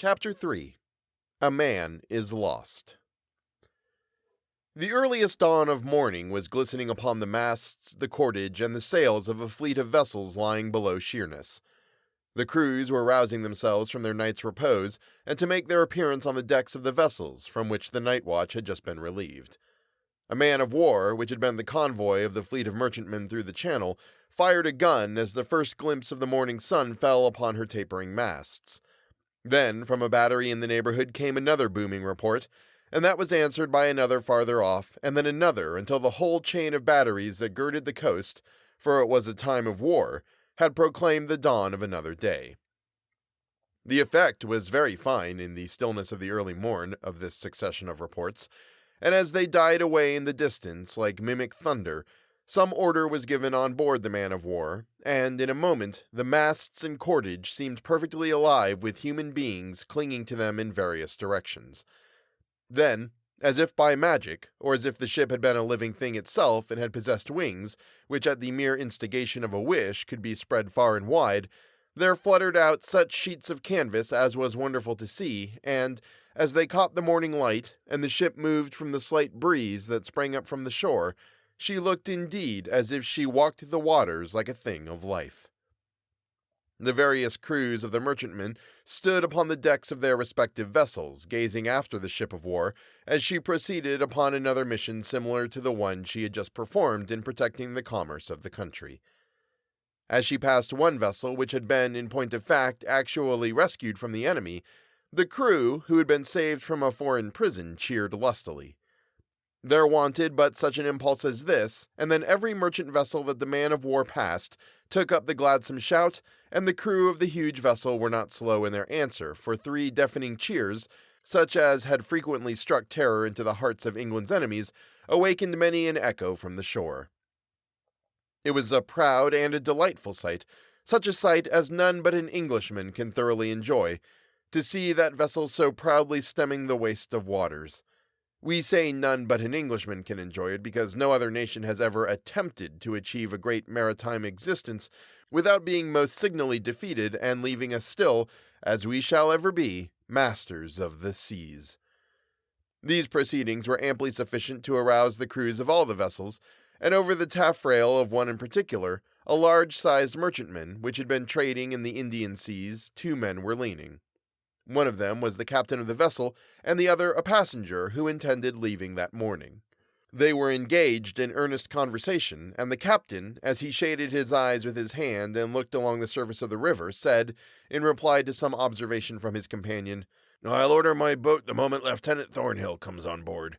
Chapter 3. A Man is Lost. The earliest dawn of morning was glistening upon the masts, the cordage, and the sails of a fleet of vessels lying below Sheerness. The crews were rousing themselves from their night's repose, and to make their appearance on the decks of the vessels from which the night watch had just been relieved. A man of war, which had been the convoy of the fleet of merchantmen through the channel, fired a gun as the first glimpse of the morning sun fell upon her tapering masts. Then, from a battery in the neighborhood came another booming report, and that was answered by another farther off, and then another, until the whole chain of batteries that girded the coast, for it was a time of war, had proclaimed the dawn of another day. The effect was very fine in the stillness of the early morn of this succession of reports, and as they died away in the distance like mimic thunder, some order was given on board the man-of-war, and in a moment the masts and cordage seemed perfectly alive with human beings clinging to them in various directions. Then, as if by magic, or as if the ship had been a living thing itself and had possessed wings, which at the mere instigation of a wish could be spread far and wide, there fluttered out such sheets of canvas as was wonderful to see, and, as they caught the morning light, and the ship moved from the slight breeze that sprang up from the shore, she looked indeed as if she walked the waters like a thing of life. The various crews of the merchantmen stood upon the decks of their respective vessels, gazing after the ship of war, as she proceeded upon another mission similar to the one she had just performed in protecting the commerce of the country. As she passed one vessel which had been, in point of fact, actually rescued from the enemy, the crew, who had been saved from a foreign prison, cheered lustily. There wanted but such an impulse as this, and then every merchant vessel that the man-of-war passed took up the gladsome shout, and the crew of the huge vessel were not slow in their answer, for 3 deafening cheers, such as had frequently struck terror into the hearts of England's enemies, awakened many an echo from the shore. It was a proud and a delightful sight, such a sight as none but an Englishman can thoroughly enjoy, to see that vessel so proudly stemming the waste of waters. We say none but an Englishman can enjoy it because no other nation has ever attempted to achieve a great maritime existence without being most signally defeated and leaving us still, as we shall ever be, masters of the seas. These proceedings were amply sufficient to arouse the crews of all the vessels, and over the taffrail of one in particular, a large-sized merchantman, which had been trading in the Indian seas, 2 men were leaning. One of them was the captain of the vessel, and the other a passenger who intended leaving that morning. They were engaged in earnest conversation, and the captain, as he shaded his eyes with his hand and looked along the surface of the river, said, in reply to some observation from his companion, "I'll order my boat the moment Lieutenant Thornhill comes on board.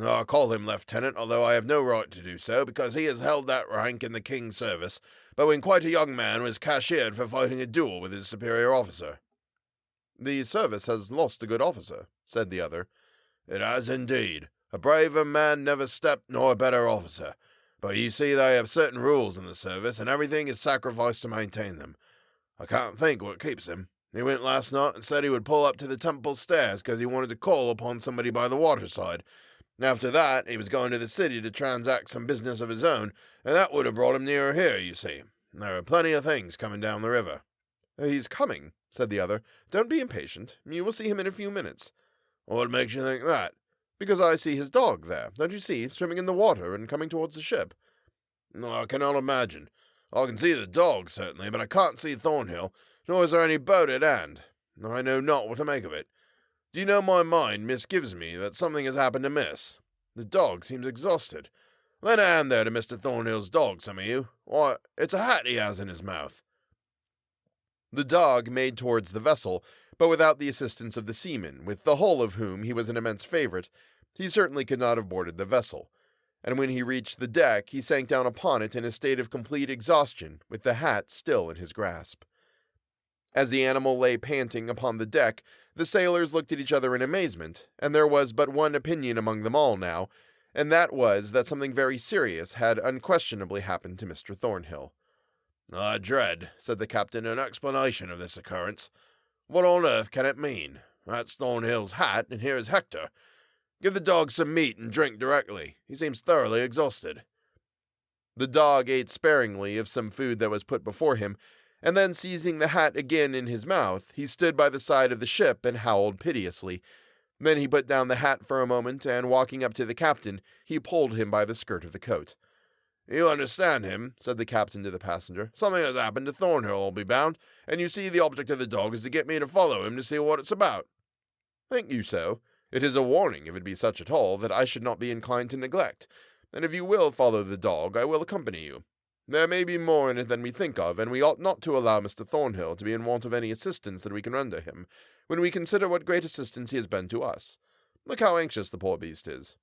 I'll call him lieutenant, although I have no right to do so, because he has held that rank in the king's service, but when quite a young man was cashiered for fighting a duel with his superior officer." "The service has lost a good officer," said the other. "It has indeed. A braver man never stepped, nor a better officer. But you see they have certain rules in the service, and everything is sacrificed to maintain them. I can't think what keeps him. He went last night and said he would pull up to the temple stairs because he wanted to call upon somebody by the waterside. After that, he was going to the city to transact some business of his own, and that would have brought him nearer here, you see. There are plenty of things coming down the river." "He's coming," said the other. "Don't be impatient. You will see him in a few minutes." "What makes you think that?" "Because I see his dog there, don't you see, swimming in the water and coming towards the ship." "I cannot imagine. I can see the dog, certainly, but I can't see Thornhill, nor is there any boat at hand. I know not what to make of it. Do you know, my mind misgives me that something has happened amiss. The dog seems exhausted. Lend a hand there to Mr. Thornhill's dog, some of you. Why, it's a hat he has in his mouth." The dog made towards the vessel, but without the assistance of the seaman, with the whole of whom he was an immense favorite, he certainly could not have boarded the vessel, and when he reached the deck he sank down upon it in a state of complete exhaustion, with the hat still in his grasp. As the animal lay panting upon the deck, the sailors looked at each other in amazement, and there was but one opinion among them all now, and that was that something very serious had unquestionably happened to Mr. Thornhill. "I dread," said the captain, "an explanation of this occurrence. What on earth can it mean? That's Thornhill's hat, and here is Hector. Give the dog some meat and drink directly. He seems thoroughly exhausted." The dog ate sparingly of some food that was put before him, and then seizing the hat again in his mouth, he stood by the side of the ship and howled piteously. Then he put down the hat for a moment, and walking up to the captain, he pulled him by the skirt of the coat. "You understand him," said the captain to the passenger. "Something has happened to Thornhill, I'll be bound, and you see the object of the dog is to get me to follow him to see what it's about." "Think you so? It is a warning, if it be such at all, that I should not be inclined to neglect, and if you will follow the dog, I will accompany you. There may be more in it than we think of, and we ought not to allow Mr. Thornhill to be in want of any assistance that we can render him, when we consider what great assistance he has been to us. Look how anxious the poor beast is."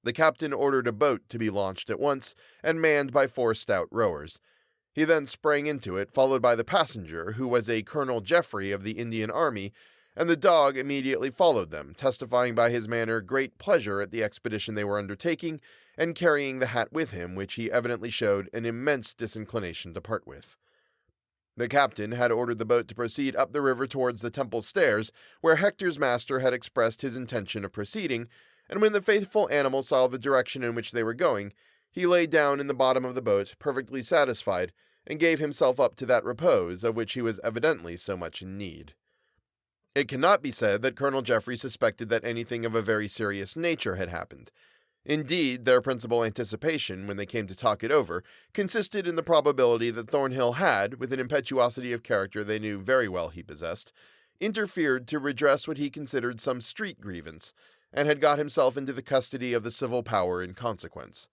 The captain ordered a boat to be launched at once, and manned by 4 stout rowers. He then sprang into it, followed by the passenger, who was a Colonel Jeffrey of the Indian Army, and the dog immediately followed them, testifying by his manner great pleasure at the expedition they were undertaking, and carrying the hat with him, which he evidently showed an immense disinclination to part with. The captain had ordered the boat to proceed up the river towards the temple stairs, where Hector's master had expressed his intention of proceeding, and when the faithful animal saw the direction in which they were going, he lay down in the bottom of the boat, perfectly satisfied, and gave himself up to that repose of which he was evidently so much in need. It cannot be said that Colonel Jeffrey suspected that anything of a very serious nature had happened. Indeed, their principal anticipation, when they came to talk it over, consisted in the probability that Thornhill had, with an impetuosity of character they knew very well he possessed, interfered to redress what he considered some street grievance, and had got himself into the custody of the civil power in consequence.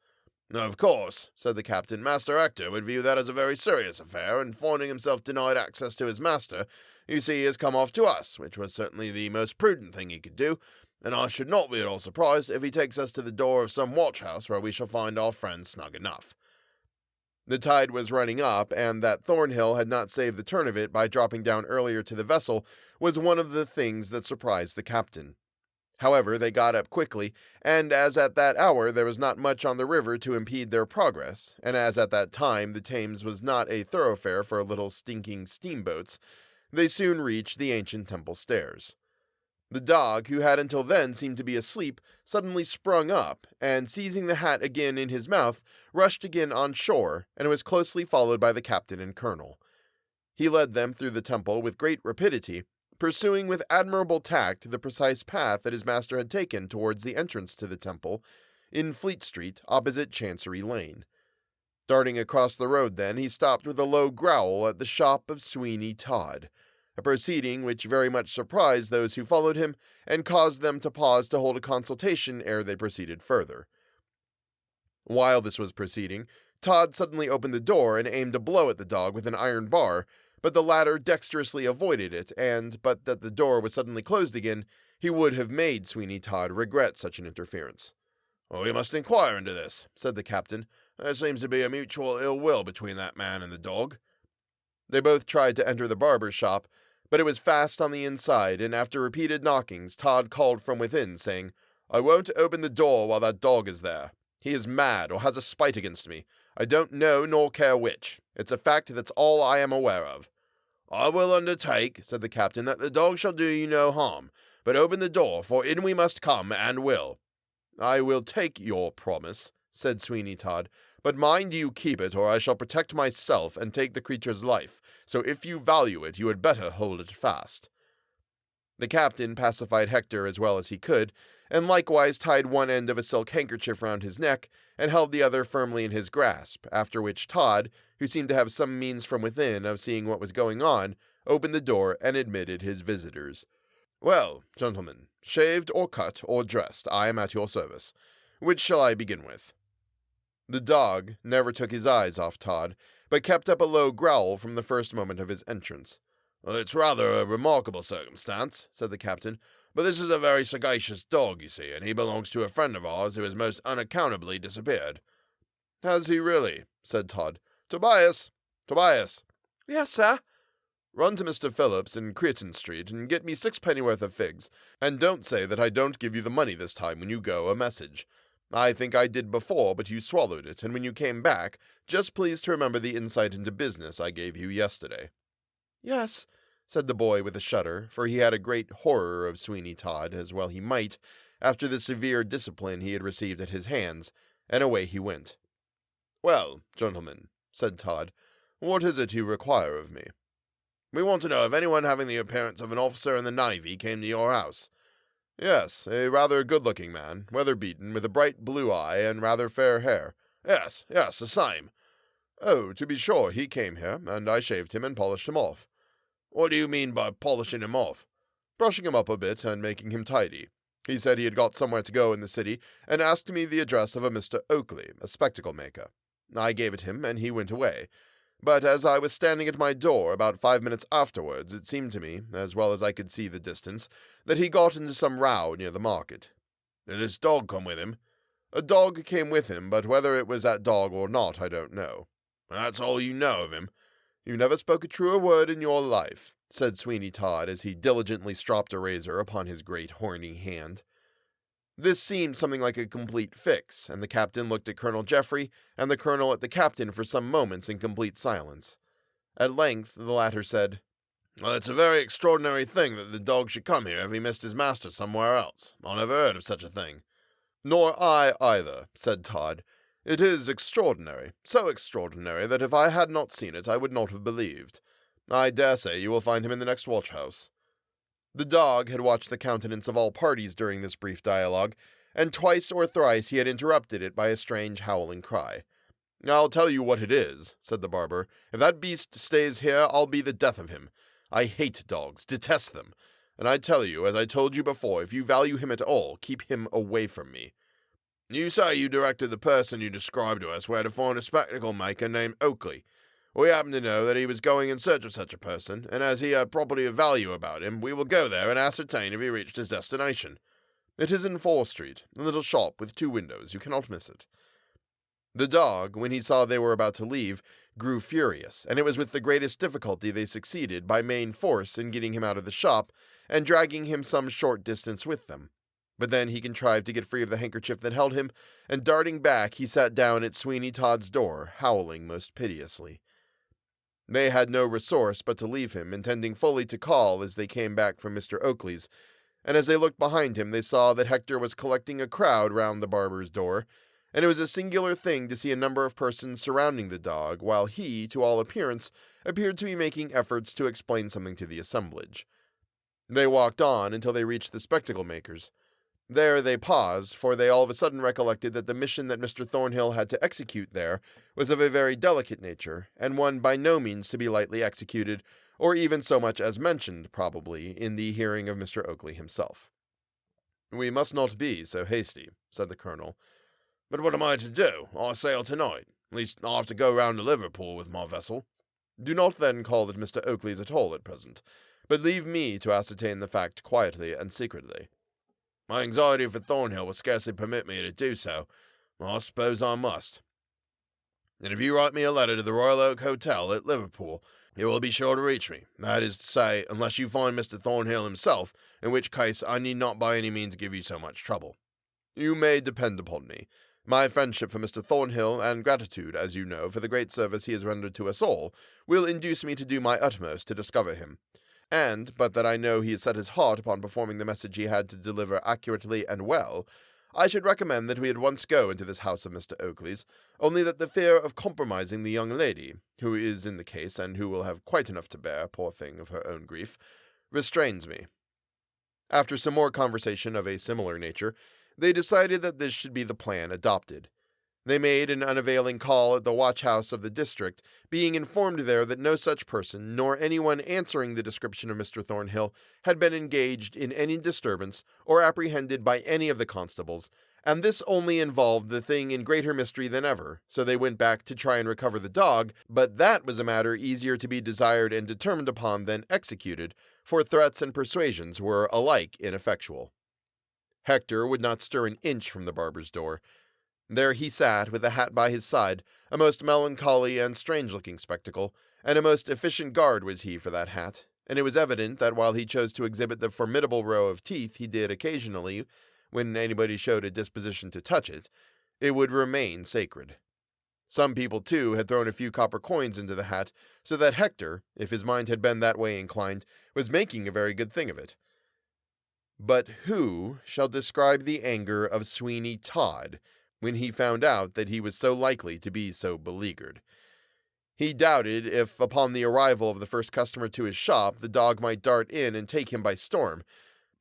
"Of course," said the captain, "Master Hector would view that as a very serious affair, and finding himself denied access to his master, you see he has come off to us, which was certainly the most prudent thing he could do, and I should not be at all surprised if he takes us to the door of some watch-house where we shall find our friends snug enough." The tide was running up, and that Thornhill had not saved the turn of it by dropping down earlier to the vessel was one of the things that surprised the captain. However, they got up quickly, and as at that hour there was not much on the river to impede their progress, and as at that time the Thames was not a thoroughfare for little stinking steamboats, they soon reached the ancient temple stairs. The dog, who had until then seemed to be asleep, suddenly sprung up, and seizing the hat again in his mouth, rushed again on shore, and was closely followed by the captain and colonel. He led them through the temple with great rapidity, pursuing with admirable tact the precise path that his master had taken towards the entrance to the temple, in Fleet Street, opposite Chancery Lane. Darting across the road, then, he stopped with a low growl at the shop of Sweeney Todd, a proceeding which very much surprised those who followed him, and caused them to pause to hold a consultation ere they proceeded further. While this was proceeding, Todd suddenly opened the door and aimed a blow at the dog with an iron bar, but the latter dexterously avoided it, and, but that the door was suddenly closed again, he would have made Sweeney Todd regret such an interference. "We must inquire into this," said the captain. "There seems to be a mutual ill will between that man and the dog." They both tried to enter the barber's shop, but it was fast on the inside, and after repeated knockings, Todd called from within, saying, "I won't open the door while that dog is there. He is mad, or has a spite against me. I don't know nor care which. It's a fact that's all I am aware of." "I will undertake," said the captain, "that the dog shall do you no harm, but open the door, for in we must come, and will." "I will take your promise," said Sweeney Todd, "but mind you keep it, or I shall protect myself and take the creature's life, so if you value it, you had better hold it fast." The captain pacified Hector as well as he could, and likewise tied one end of a silk handkerchief round his neck, and held the other firmly in his grasp, after which Todd, who seemed to have some means from within of seeing what was going on, opened the door and admitted his visitors. "Well, gentlemen, shaved or cut or dressed, I am at your service. Which shall I begin with?" The dog never took his eyes off Todd, but kept up a low growl from the first moment of his entrance. "It's rather a remarkable circumstance," said the captain, "but this is a very sagacious dog, you see, and he belongs to a friend of ours who has most unaccountably disappeared." "Has he really?" said Todd. "Tobias! Tobias!" "Yes, sir." "Run to Mr. Phillips in Creaton Street and get me 6 pennyworth of figs, and don't say that I don't give you the money this time when you go a message. I think I did before, but you swallowed it, and when you came back, just please to remember the insight into business I gave you yesterday." "Yes," said the boy with a shudder, for he had a great horror of Sweeney Todd, as well he might, after the severe discipline he had received at his hands, and away he went. "Well, gentlemen," said Todd, What is it you require of me?" "We want to know if anyone having the appearance of an officer in the Navy came to your house." "Yes, a rather good-looking man, weather-beaten, with a bright blue eye and rather fair hair." "Yes, the same." "Oh, to be sure, he came here, and I shaved him and polished him off." "What do you mean by polishing him off?" "Brushing him up a bit and making him tidy. He said he had got somewhere to go in the city, and asked me the address of a Mr. Oakley, a spectacle maker. I gave it him, and he went away. But as I was standing at my door about 5 minutes afterwards, it seemed to me, as well as I could see the distance, that he got into some row near the market." "Did this dog come with him?" "A dog came with him, but whether it was that dog or not, I don't know." "That's all you know of him?" "You never spoke a truer word in your life," said Sweeney Todd as he diligently stropped a razor upon his great horny hand. This seemed something like a complete fix, and the captain looked at Colonel Jeffrey and the colonel at the captain for some moments in complete silence. At length the latter said, "Well, it's a very extraordinary thing that the dog should come here if he missed his master somewhere else. I never heard of such a thing." "Nor I either," said Todd. "It is extraordinary, so extraordinary that if I had not seen it I would not have believed. I dare say you will find him in the next watch-house." The dog had watched the countenance of all parties during this brief dialogue, and twice or thrice he had interrupted it by a strange howling cry. "I'll tell you what it is," said the barber. "If that beast stays here, I'll be the death of him. I hate dogs, detest them. And I tell you, as I told you before, if you value him at all, keep him away from me." "You say you directed the person you described to us where to find a spectacle maker named Oakley. We happen to know that he was going in search of such a person, and as he had property of value about him, we will go there and ascertain if he reached his destination." "It is in 4th Street, a little shop with 2 windows. You cannot miss it." The dog, when he saw they were about to leave, grew furious, and it was with the greatest difficulty they succeeded by main force in getting him out of the shop and dragging him some short distance with them. But then he contrived to get free of the handkerchief that held him, and darting back, he sat down at Sweeney Todd's door, howling most piteously. They had no resource but to leave him, intending fully to call as they came back from Mr. Oakley's, and as they looked behind him they saw that Hector was collecting a crowd round the barber's door, and it was a singular thing to see a number of persons surrounding the dog, while he, to all appearance, appeared to be making efforts to explain something to the assemblage. They walked on until they reached the spectacle makers. There they paused, for they all of a sudden recollected that the mission that Mr. Thornhill had to execute there was of a very delicate nature, and one by no means to be lightly executed, or even so much as mentioned, probably, in the hearing of Mr. Oakley himself. "We must not be so hasty," said the colonel. "But what am I to do? I sail tonight. At least I have to go round to Liverpool with my vessel." "Do not then call at Mr. Oakley's at all at present, but leave me to ascertain the fact quietly and secretly." "My anxiety for Thornhill will scarcely permit me to do so. I suppose I must. And if you write me a letter to the Royal Oak Hotel at Liverpool, it will be sure to reach me. That is to say, unless you find Mr. Thornhill himself, in which case I need not by any means give you so much trouble." "You may depend upon me. My friendship for Mr. Thornhill, and gratitude, as you know, for the great service he has rendered to us all, will induce me to do my utmost to discover him. And, but that I know he has set his heart upon performing the message he had to deliver accurately and well, I should recommend that we at once go into this house of Mr. Oakley's, only that the fear of compromising the young lady, who is in the case, and who will have quite enough to bear, poor thing, of her own grief, restrains me." After some more conversation of a similar nature, they decided that this should be the plan adopted. They made an unavailing call at the watch-house of the district, being informed there that no such person, nor anyone answering the description of Mr. Thornhill, had been engaged in any disturbance or apprehended by any of the constables, and this only involved the thing in greater mystery than ever, so they went back to try and recover the dog, but that was a matter easier to be desired and determined upon than executed, for threats and persuasions were alike ineffectual. Hector would not stir an inch from the barber's door. There he sat, with a hat by his side, a most melancholy and strange-looking spectacle, and a most efficient guard was he for that hat, and it was evident that while he chose to exhibit the formidable row of teeth he did occasionally, when anybody showed a disposition to touch it, it would remain sacred. Some people, too, had thrown a few copper coins into the hat, so that Hector, if his mind had been that way inclined, was making a very good thing of it. But who shall describe the anger of Sweeney Todd when he found out that he was so likely to be so beleaguered? He doubted if, upon the arrival of the first customer to his shop, the dog might dart in and take him by storm,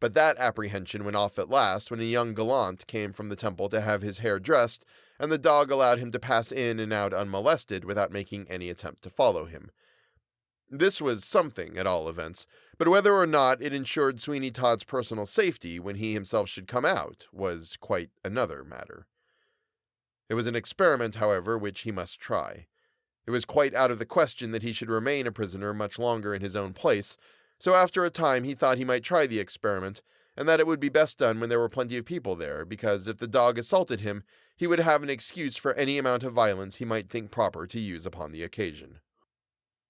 but that apprehension went off at last when a young gallant came from the temple to have his hair dressed, and the dog allowed him to pass in and out unmolested without making any attempt to follow him. This was something, at all events, but whether or not it ensured Sweeney Todd's personal safety when he himself should come out was quite another matter. It was an experiment, however, which he must try. It was quite out of the question that he should remain a prisoner much longer in his own place, so after a time he thought he might try the experiment, and that it would be best done when there were plenty of people there, because if the dog assaulted him, he would have an excuse for any amount of violence he might think proper to use upon the occasion.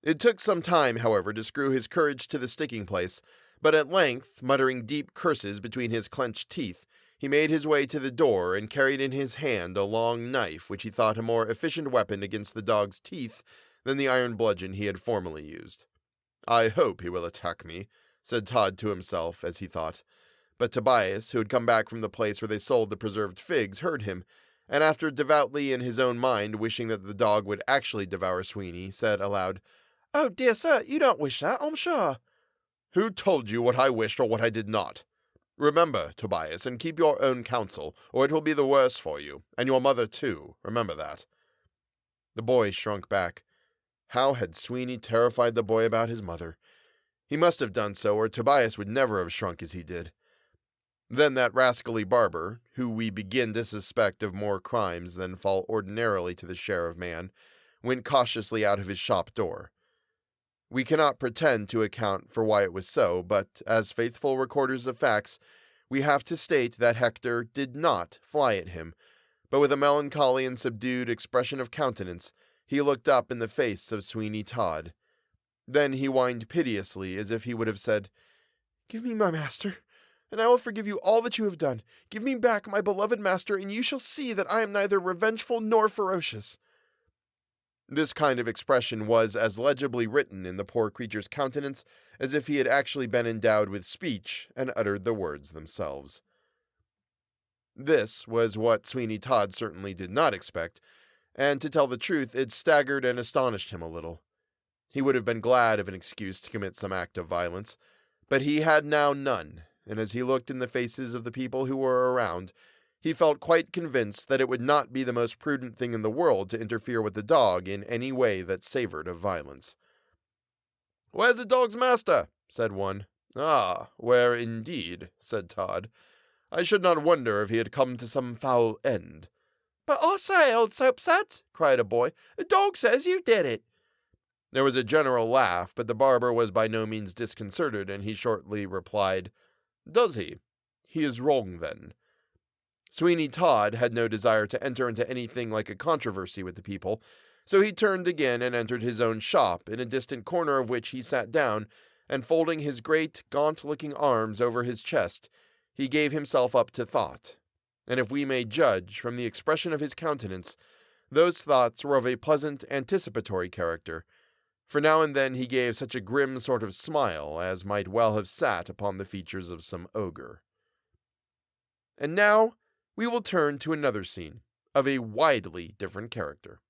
It took some time, however, to screw his courage to the sticking place, but at length, muttering deep curses between his clenched teeth, he made his way to the door and carried in his hand a long knife which he thought a more efficient weapon against the dog's teeth than the iron bludgeon he had formerly used. "I hope he will attack me," said Todd to himself as he thought. But Tobias, who had come back from the place where they sold the preserved figs, heard him, and after devoutly in his own mind wishing that the dog would actually devour Sweeney, said aloud, "Oh, dear sir, you don't wish that, I'm sure." "Who told you what I wished or what I did not? Remember, Tobias, and keep your own counsel, or it will be the worse for you, and your mother too, remember that." The boy shrunk back. How had Sweeney terrified the boy about his mother? He must have done so, or Tobias would never have shrunk as he did. Then that rascally Barber, who we begin to suspect of more crimes than fall ordinarily to the share of man, went cautiously out of his shop door. We cannot pretend to account for why it was so, but as faithful recorders of facts, we have to state that Hector did not fly at him, but with a melancholy and subdued expression of countenance, he looked up in the face of Sweeney Todd. Then he whined piteously, as if he would have said, "Give me my master, and I will forgive you all that you have done. Give me back my beloved master, and you shall see that I am neither revengeful nor ferocious." This kind of expression was as legibly written in the poor creature's countenance as if he had actually been endowed with speech and uttered the words themselves. This was what Sweeney Todd certainly did not expect, and to tell the truth, it staggered and astonished him a little. He would have been glad of an excuse to commit some act of violence, but he had now none, and as he looked in the faces of the people who were around, he felt quite convinced that it would not be the most prudent thing in the world to interfere with the dog in any way that savored of violence. "Where's the dog's master?" said one. "Ah, where indeed?" said Todd. "I should not wonder if he had come to some foul end." "But I say, old soapsuds," cried a boy, "the dog says you did it." There was a general laugh, but the barber was by no means disconcerted, and he shortly replied, "Does he? He is wrong, then." Sweeney Todd had no desire to enter into anything like a controversy with the people, so he turned again and entered his own shop, in a distant corner of which he sat down, and folding his great, gaunt-looking arms over his chest, he gave himself up to thought. And if we may judge from the expression of his countenance, those thoughts were of a pleasant, anticipatory character, for now and then he gave such a grim sort of smile as might well have sat upon the features of some ogre. And now we will turn to another scene of a widely different character.